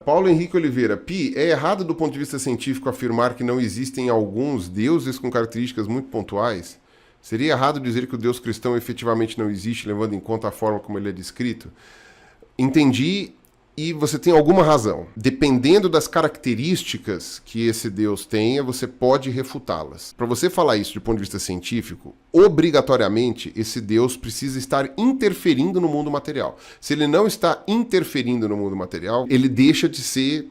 Paulo Henrique Oliveira, Pi, é errado do ponto de vista científico afirmar que não existem alguns deuses com características muito pontuais? Seria errado dizer que o Deus cristão efetivamente não existe, levando em conta a forma como ele é descrito? Entendi, e você tem alguma razão. Dependendo das características que esse Deus tenha, você pode refutá-las. Para você falar isso do ponto de vista científico, obrigatoriamente esse Deus precisa estar interferindo no mundo material. Se ele não está interferindo no mundo material, ele deixa de ser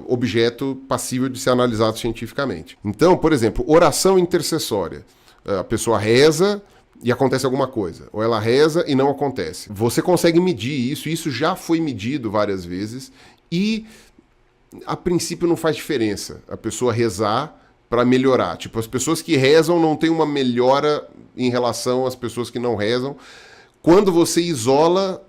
objeto passível de ser analisado cientificamente. Então, por exemplo, oração intercessória. A pessoa reza e acontece alguma coisa. Ou ela reza e não acontece. Você consegue medir isso já foi medido várias vezes e a princípio não faz diferença a pessoa rezar para melhorar. Tipo, as pessoas que rezam não têm uma melhora em relação às pessoas que não rezam, quando você isola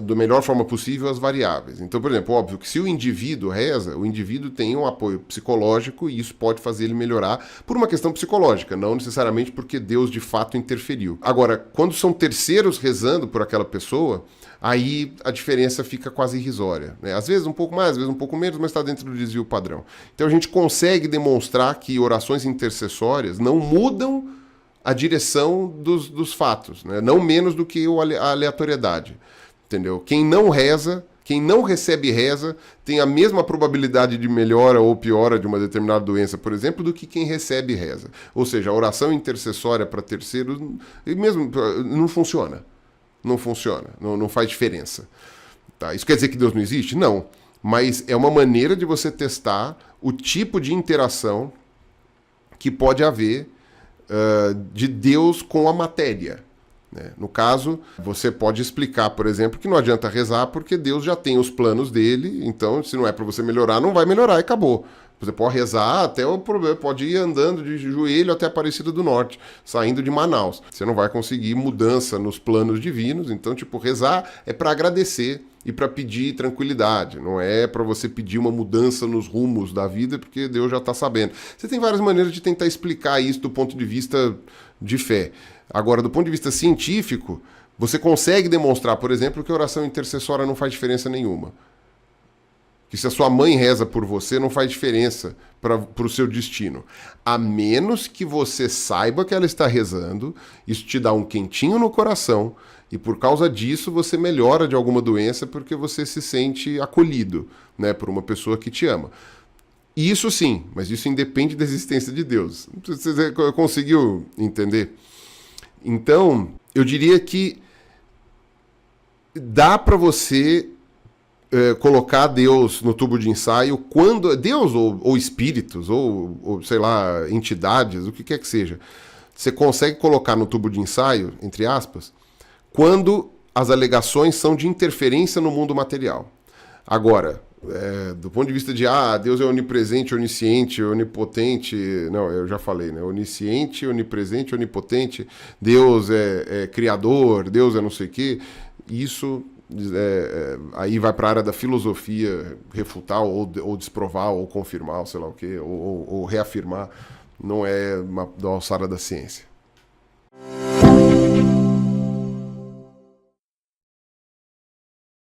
da melhor forma possível as variáveis. Então, por exemplo, óbvio que se o indivíduo reza, o indivíduo tem um apoio psicológico e isso pode fazer ele melhorar por uma questão psicológica, não necessariamente porque Deus de fato interferiu. Agora, quando são terceiros rezando por aquela pessoa, aí a diferença fica quase irrisória, né? Às vezes um pouco mais, às vezes um pouco menos, mas está dentro do desvio padrão. Então a gente consegue demonstrar que orações intercessórias não mudam a direção dos fatos, né? Não menos do que a aleatoriedade, entendeu? Quem não reza, quem não recebe reza, tem a mesma probabilidade de melhora ou piora de uma determinada doença, por exemplo, do que quem recebe reza. Ou seja, a oração intercessória para terceiros mesmo não funciona. Não funciona, não faz diferença. Tá? Isso quer dizer que Deus não existe? Não. Mas é uma maneira de você testar o tipo de interação que pode haver de Deus com a matéria, né? No caso, você pode explicar, por exemplo, que não adianta rezar porque Deus já tem os planos dele, então se não é para você melhorar, não vai melhorar e acabou. Você pode rezar até o problema, pode ir andando de joelho até a Aparecida do Norte, saindo de Manaus. Você não vai conseguir mudança nos planos divinos, então, tipo, rezar é para agradecer e para pedir tranquilidade, não é para você pedir uma mudança nos rumos da vida, porque Deus já está sabendo. Você tem várias maneiras de tentar explicar isso do ponto de vista de fé. Agora, do ponto de vista científico, você consegue demonstrar, por exemplo, que a oração intercessória não faz diferença nenhuma. Que se a sua mãe reza por você, não faz diferença para o seu destino. A menos que você saiba que ela está rezando, isso te dá um quentinho no coração, e por causa disso você melhora de alguma doença porque você se sente acolhido, né, por uma pessoa que te ama. Isso sim, mas isso independe da existência de Deus. Você conseguiu entender? Então, eu diria que dá para você colocar Deus no tubo de ensaio quando Deus ou espíritos ou sei lá, entidades, o que quer que seja, você consegue colocar no tubo de ensaio, entre aspas, quando as alegações são de interferência no mundo material. Agora, do ponto de vista de Deus é onipresente, onisciente, onipotente, não, eu já falei, né? Onisciente, onipresente, onipotente, Deus é criador, Deus é não sei o quê, isso aí vai para a área da filosofia refutar ou desprovar ou confirmar, ou sei lá o quê, ou reafirmar, não é da alçada da ciência.